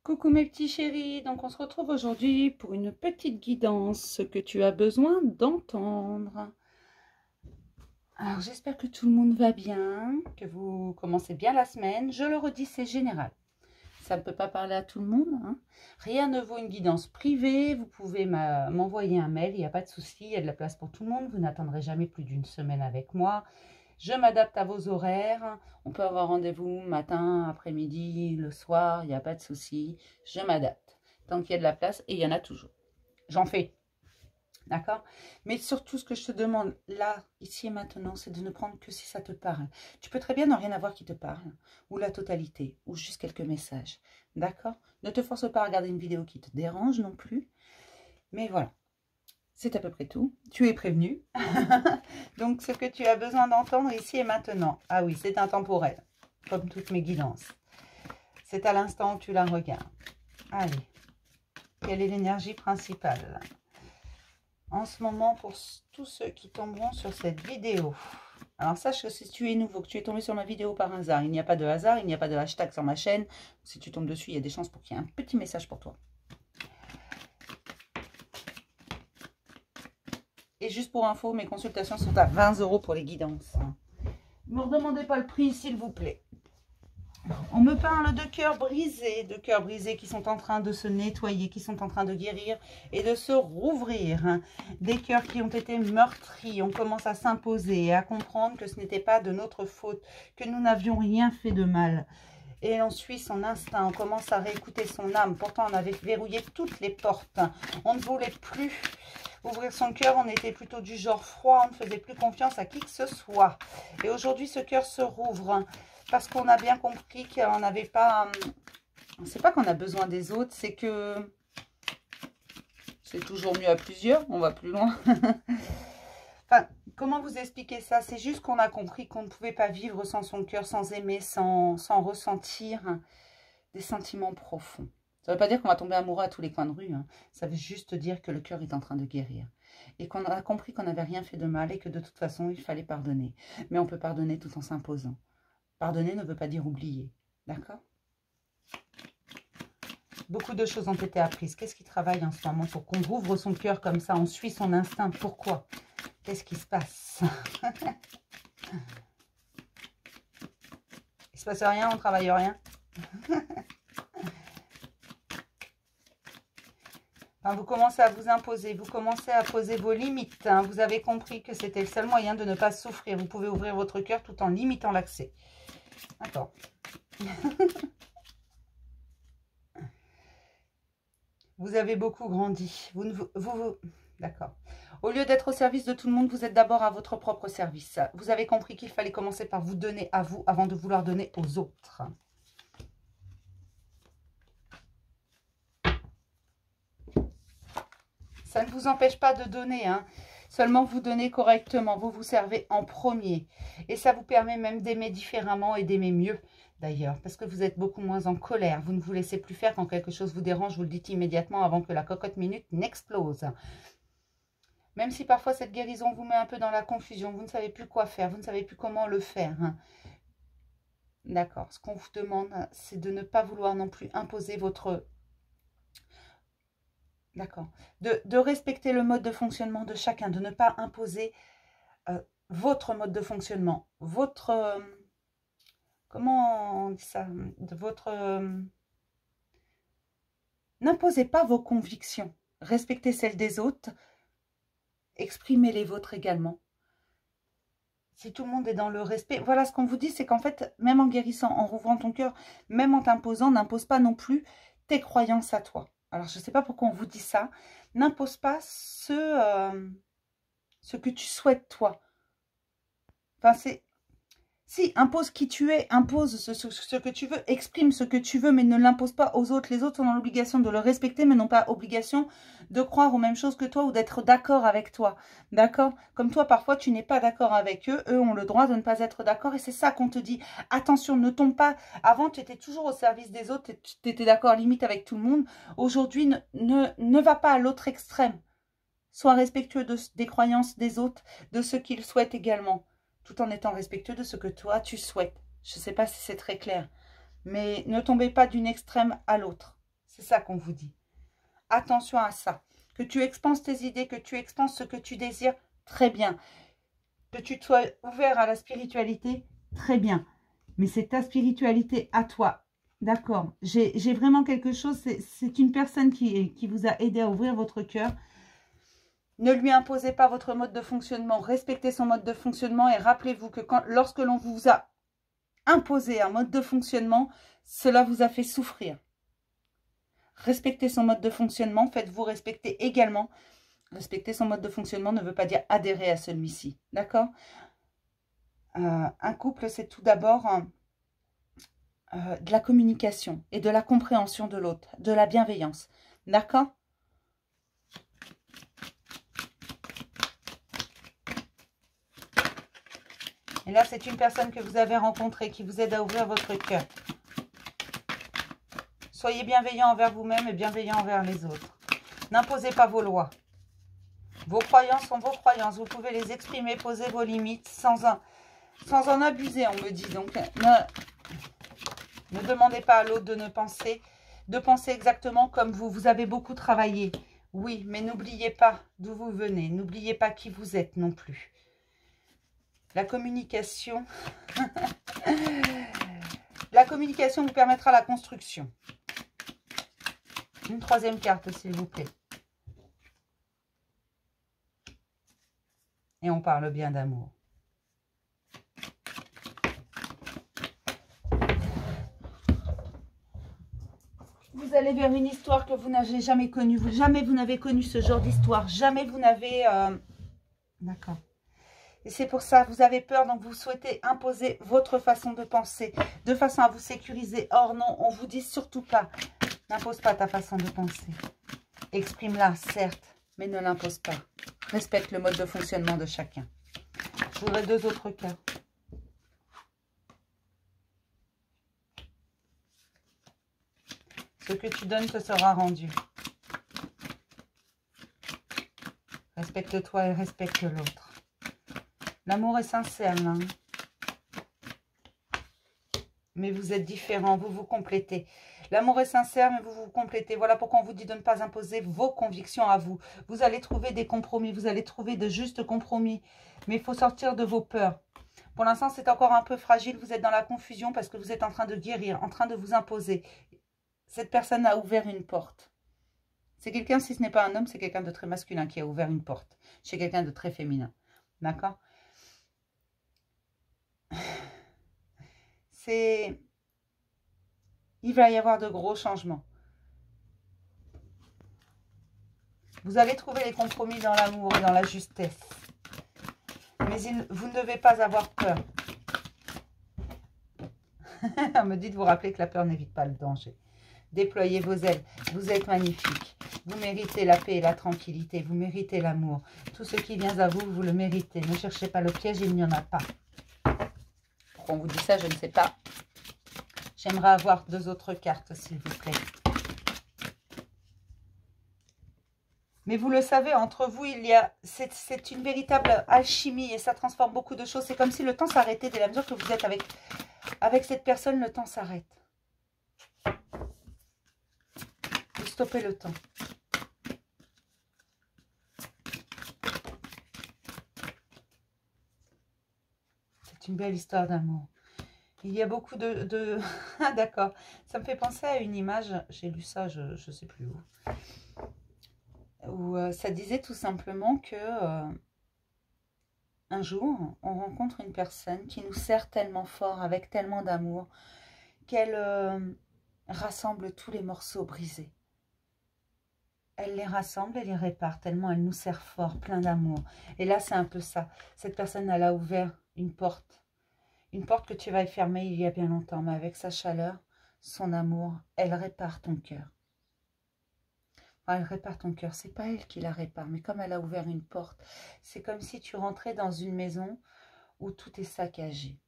Coucou mes petits chéris, donc on se retrouve aujourd'hui pour une petite guidance que tu as besoin d'entendre. Alors j'espère que tout le monde va bien, que vous commencez bien la semaine. Je le redis, c'est général. Ça ne peut pas parler à tout le monde, hein. Rien ne vaut une guidance privée. Vous pouvez m'envoyer un mail, il n'y a pas de souci, il y a de la place pour tout le monde. Vous n'attendrez jamais plus d'une semaine avec moi. Je m'adapte à vos horaires. On peut avoir rendez-vous matin, après-midi, le soir, il n'y a pas de souci. Je m'adapte. Tant qu'il y a de la place, et il y en a toujours. J'en fais. D'accord? Mais surtout, ce que je te demande là, ici et maintenant, c'est de ne prendre que si ça te parle. Tu peux très bien ne rien avoir qui te parle, ou la totalité, ou juste quelques messages. D'accord? Ne te force pas à regarder une vidéo qui te dérange non plus. Mais voilà. C'est à peu près tout. Tu es prévenu. Donc, ce que tu as besoin d'entendre ici et maintenant. Ah oui, c'est intemporel, comme toutes mes guidances. C'est à l'instant où tu la regardes. Allez. Quelle est l'énergie principale en ce moment pour tous ceux qui tomberont sur cette vidéo? Alors, sache que si tu es nouveau, que tu es tombé sur ma vidéo par hasard, il n'y a pas de hasard, il n'y a pas de hashtag sur ma chaîne. Si tu tombes dessus, il y a des chances pour qu'il y ait un petit message pour toi. Et juste pour info, mes consultations sont à 20 € pour les guidances. Ne me redemandez pas le prix, s'il vous plaît. On me parle de cœurs brisés qui sont en train de se nettoyer, qui sont en train de guérir et de se rouvrir. Des cœurs qui ont été meurtris. On commence à s'imposer et à comprendre que ce n'était pas de notre faute, que nous n'avions rien fait de mal. Et on suit son instinct, on commence à réécouter son âme. Pourtant, on avait verrouillé toutes les portes. On ne voulait plus ouvrir son cœur, on était plutôt du genre froid, on ne faisait plus confiance à qui que ce soit. Et aujourd'hui, ce cœur se rouvre parce qu'on a bien compris qu'on n'avait pas... C'est pas qu'on a besoin des autres, c'est que c'est toujours mieux à plusieurs, on va plus loin. Enfin, comment vous expliquer ça? C'est juste qu'on a compris qu'on ne pouvait pas vivre sans son cœur, sans aimer, sans ressentir des sentiments profonds. Ça ne veut pas dire qu'on va tomber amoureux à tous les coins de rue, hein. Ça veut juste dire que le cœur est en train de guérir. Et qu'on a compris qu'on n'avait rien fait de mal et que de toute façon, il fallait pardonner. Mais on peut pardonner tout en s'imposant. Pardonner ne veut pas dire oublier. D'accord? Beaucoup de choses ont été apprises. Qu'est-ce qui travaille en ce moment pour qu'on rouvre son cœur comme ça? On suit son instinct. Pourquoi? Qu'est-ce qui se passe? Il se passe rien, on travaille rien. Enfin, vous commencez à vous imposer, vous commencez à poser vos limites. Hein. Vous avez compris que c'était le seul moyen de ne pas souffrir. Vous pouvez ouvrir votre cœur tout en limitant l'accès. D'accord. Vous avez beaucoup grandi. D'accord. Au lieu d'être au service de tout le monde, vous êtes d'abord à votre propre service. Vous avez compris qu'il fallait commencer par vous donner à vous avant de vouloir donner aux autres. Ça ne vous empêche pas de donner, hein. Seulement vous donnez correctement, vous vous servez en premier. Et ça vous permet même d'aimer différemment et d'aimer mieux, d'ailleurs. Parce que vous êtes beaucoup moins en colère. Vous ne vous laissez plus faire quand quelque chose vous dérange, vous le dites immédiatement avant que la cocotte minute n'explose. Même si parfois cette guérison vous met un peu dans la confusion, vous ne savez plus quoi faire, vous ne savez plus comment le faire, hein. D'accord. Ce qu'on vous demande, c'est de ne pas vouloir non plus imposer votre... D'accord. De respecter le mode de fonctionnement de chacun, de ne pas imposer votre mode de fonctionnement, votre... comment on dit ça? N'imposez pas vos convictions. Respectez celles des autres. Exprimez les vôtres également. Si tout le monde est dans le respect, voilà ce qu'on vous dit, c'est qu'en fait, même en guérissant, en rouvrant ton cœur, même en t'imposant, n'impose pas non plus tes croyances à toi. Alors, je ne sais pas pourquoi on vous dit ça. N'impose pas ce que tu souhaites, toi. Enfin, c'est... Si, impose qui tu es, impose ce que tu veux, exprime ce que tu veux, mais ne l'impose pas aux autres. Les autres ont l'obligation de le respecter, mais n'ont pas obligation de croire aux mêmes choses que toi ou d'être d'accord avec toi. D'accord? Comme toi, parfois, tu n'es pas d'accord avec eux. Eux ont le droit de ne pas être d'accord. Et c'est ça qu'on te dit. Attention, ne tombe pas. Avant, tu étais toujours au service des autres. Tu étais d'accord limite avec tout le monde. Aujourd'hui, ne va pas à l'autre extrême. Sois respectueux des croyances des autres, de ce qu'ils souhaitent également, tout en étant respectueux de ce que toi, tu souhaites. Je ne sais pas si c'est très clair. Mais ne tombez pas d'une extrême à l'autre. C'est ça qu'on vous dit. Attention à ça. Que tu expanses tes idées, que tu expanses ce que tu désires, très bien. Que tu sois ouvert à la spiritualité, très bien. Mais c'est ta spiritualité à toi. D'accord. J'ai vraiment quelque chose. C'est une personne qui vous a aidé à ouvrir votre cœur. Ne lui imposez pas votre mode de fonctionnement. Respectez son mode de fonctionnement. Et rappelez-vous que lorsque l'on vous a imposé un mode de fonctionnement, cela vous a fait souffrir. Respectez son mode de fonctionnement, faites-vous respecter également. Respecter son mode de fonctionnement ne veut pas dire adhérer à celui-ci, d'accord? Un couple, c'est tout d'abord de la communication et de la compréhension de l'autre, de la bienveillance, d'accord? Et là, c'est une personne que vous avez rencontrée qui vous aide à ouvrir votre cœur. Soyez bienveillant envers vous-même et bienveillant envers les autres. N'imposez pas vos lois. Vos croyances sont vos croyances. Vous pouvez les exprimer, poser vos limites sans en abuser, on me dit. Donc, ne demandez pas à l'autre de penser exactement comme vous. Vous avez beaucoup travaillé. Oui, mais n'oubliez pas d'où vous venez. N'oubliez pas qui vous êtes non plus. La communication. La communication vous permettra la construction. Une troisième carte, s'il vous plaît. Et on parle bien d'amour. Vous allez vers une histoire que vous n'avez jamais connue. Jamais vous n'avez connu ce genre d'histoire. Jamais vous n'avez... D'accord. Et c'est pour ça, vous avez peur, donc vous souhaitez imposer votre façon de penser, de façon à vous sécuriser. Or non, on vous dit surtout pas. N'impose pas ta façon de penser. Exprime-la, certes, mais ne l'impose pas. Respecte le mode de fonctionnement de chacun. Je voudrais deux autres cas. Ce que tu donnes te sera rendu. Respecte-toi et respecte l'autre. L'amour est sincère, là. Mais vous êtes différents, vous vous complétez. L'amour est sincère, mais vous vous complétez. Voilà pourquoi on vous dit de ne pas imposer vos convictions à vous. Vous allez trouver des compromis, vous allez trouver de justes compromis. Mais il faut sortir de vos peurs. Pour l'instant, c'est encore un peu fragile. Vous êtes dans la confusion parce que vous êtes en train de guérir, en train de vous imposer. Cette personne a ouvert une porte. C'est quelqu'un, si ce n'est pas un homme, c'est quelqu'un de très masculin qui a ouvert une porte. Chez quelqu'un de très féminin. D'accord ? Il va y avoir de gros changements. Vous allez trouver les compromis dans l'amour et dans la justesse. Mais vous ne devez pas avoir peur. On me dit de vous rappeler que la peur n'évite pas le danger. Déployez vos ailes. Vous êtes magnifique. Vous méritez la paix et la tranquillité. Vous méritez l'amour. Tout ce qui vient à vous, vous le méritez. Ne cherchez pas le piège, il n'y en a pas. Pourquoi on vous dit ça, je ne sais pas. J'aimerais avoir deux autres cartes, s'il vous plaît. Mais vous le savez, entre vous, c'est une véritable alchimie et ça transforme beaucoup de choses. C'est comme si le temps s'arrêtait dès la mesure que vous êtes avec cette personne, le temps s'arrête. Vous stoppez le temps. C'est une belle histoire d'amour. Il y a beaucoup de... Ah, d'accord. Ça me fait penser à une image. J'ai lu ça, je ne sais plus où. Où ça disait tout simplement que un jour, on rencontre une personne qui nous sert tellement fort, avec tellement d'amour, qu'elle rassemble tous les morceaux brisés. Elle les rassemble et les répare, tellement elle nous sert fort, plein d'amour. Et là, c'est un peu ça. Cette personne, elle a ouvert une porte que tu vas fermer il y a bien longtemps, mais avec sa chaleur, son amour, elle répare ton cœur. Elle répare ton cœur. C'est pas elle qui la répare, mais comme elle a ouvert une porte, c'est comme si tu rentrais dans une maison où tout est saccagé.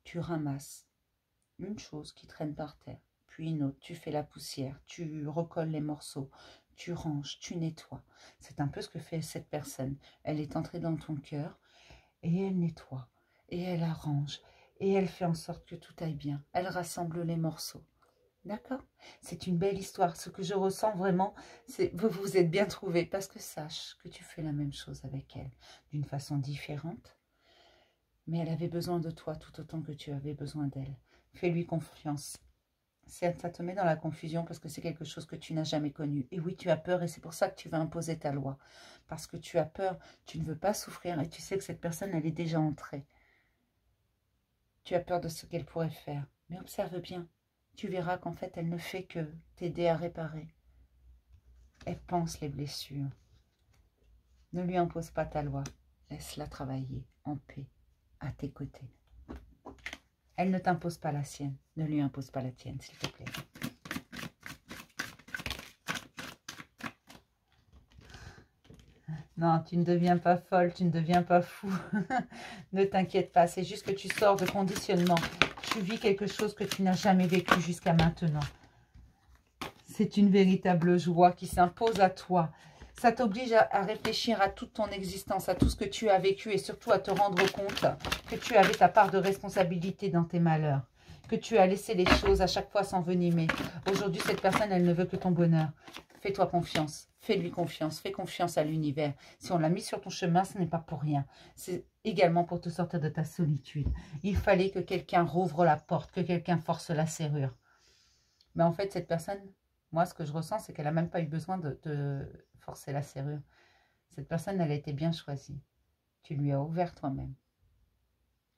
Tu ramasses une chose qui traîne par terre, puis une autre. Tu fais la poussière, tu recolles les morceaux, tu ranges, tu nettoies. C'est un peu ce que fait cette personne. Elle est entrée dans ton cœur et elle nettoie, et elle arrange, et elle fait en sorte que tout aille bien. Elle rassemble les morceaux. D'accord? C'est une belle histoire. Ce que je ressens vraiment, c'est que vous vous êtes bien trouvés. Parce que sache que tu fais la même chose avec elle, d'une façon différente. Mais elle avait besoin de toi tout autant que tu avais besoin d'elle. Fais-lui confiance. Ça te met dans la confusion parce que c'est quelque chose que tu n'as jamais connu. Et oui, tu as peur et c'est pour ça que tu vas imposer ta loi. Parce que tu as peur, tu ne veux pas souffrir et tu sais que cette personne, elle est déjà entrée. Tu as peur de ce qu'elle pourrait faire. Mais observe bien. Tu verras qu'en fait, elle ne fait que t'aider à réparer. Elle pense les blessures. Ne lui impose pas ta loi. Laisse-la travailler en paix, à tes côtés. Elle ne t'impose pas la sienne. Ne lui impose pas la tienne, s'il te plaît. Non, tu ne deviens pas folle, tu ne deviens pas fou. Ne t'inquiète pas, c'est juste que tu sors de conditionnement. Tu vis quelque chose que tu n'as jamais vécu jusqu'à maintenant. C'est une véritable joie qui s'impose à toi. Ça t'oblige à réfléchir à toute ton existence, à tout ce que tu as vécu et surtout à te rendre compte que tu avais ta part de responsabilité dans tes malheurs. Que tu as laissé les choses à chaque fois s'envenimer. Aujourd'hui, cette personne, elle ne veut que ton bonheur. Fais-toi confiance. Fais-lui confiance. Fais confiance à l'univers. Si on l'a mis sur ton chemin, ce n'est pas pour rien. C'est également pour te sortir de ta solitude. Il fallait que quelqu'un rouvre la porte, que quelqu'un force la serrure. Mais en fait, cette personne, moi, ce que je ressens, c'est qu'elle n'a même pas eu besoin de forcer la serrure. Cette personne, elle a été bien choisie. Tu lui as ouvert toi-même.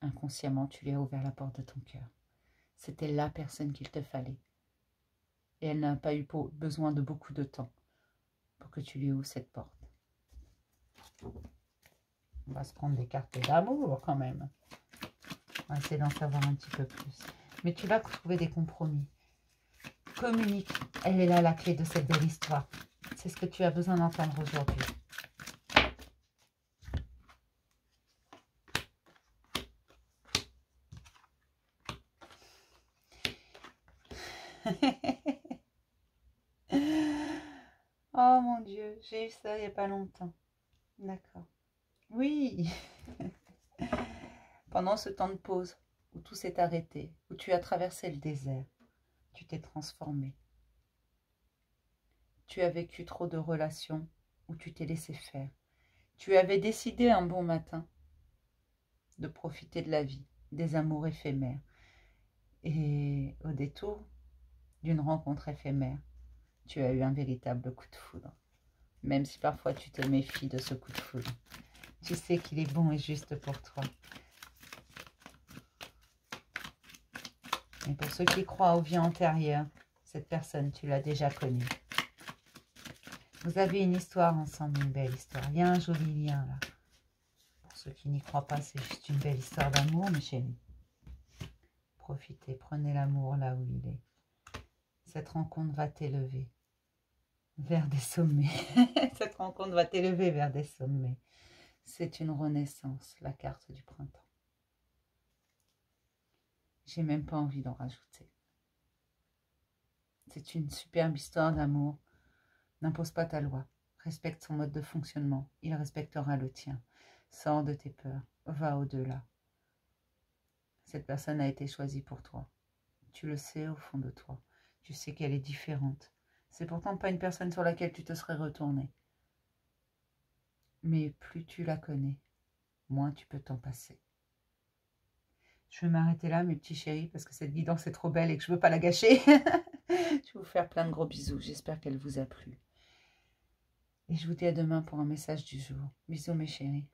Inconsciemment, tu lui as ouvert la porte de ton cœur. C'était la personne qu'il te fallait. Et elle n'a pas eu besoin de beaucoup de temps pour que tu lui ouvres cette porte. On va se prendre des cartes d'amour quand même. On va essayer d'en savoir un petit peu plus. Mais tu vas trouver des compromis. Communique. Elle est là la clé de cette belle histoire. C'est ce que tu as besoin d'entendre aujourd'hui. Oh mon Dieu, j'ai eu ça il n'y a pas longtemps. D'accord. Oui. Pendant ce temps de pause, où tout s'est arrêté, où tu as traversé le désert, tu t'es transformé. Tu as vécu trop de relations où tu t'es laissé faire. Tu avais décidé un bon matin de profiter de la vie, des amours éphémères. Et au détour d'une rencontre éphémère, tu as eu un véritable coup de foudre. Même si parfois tu te méfies de ce coup de foudre. Tu sais qu'il est bon et juste pour toi. Et pour ceux qui croient aux vies antérieures, cette personne, tu l'as déjà connue. Vous avez une histoire ensemble, une belle histoire. Il y a un joli lien là. Pour ceux qui n'y croient pas, c'est juste une belle histoire d'amour, mes chéris. Profitez, prenez l'amour là où il est. Cette rencontre va t'élever vers des sommets. Cette rencontre va t'élever vers des sommets. C'est une renaissance, la carte du printemps. J'ai même pas envie d'en rajouter. C'est une superbe histoire d'amour. N'impose pas ta loi. Respecte son mode de fonctionnement. Il respectera le tien. Sors de tes peurs. Va au-delà. Cette personne a été choisie pour toi. Tu le sais au fond de toi. Tu sais qu'elle est différente. C'est pourtant pas une personne sur laquelle tu te serais retourné. Mais plus tu la connais, moins tu peux t'en passer. Je vais m'arrêter là, mes petits chéris, parce que cette guidance est trop belle et que je ne veux pas la gâcher. Je vais vous faire plein de gros bisous. J'espère qu'elle vous a plu. Et je vous dis à demain pour un message du jour. Bisous, mes chéris.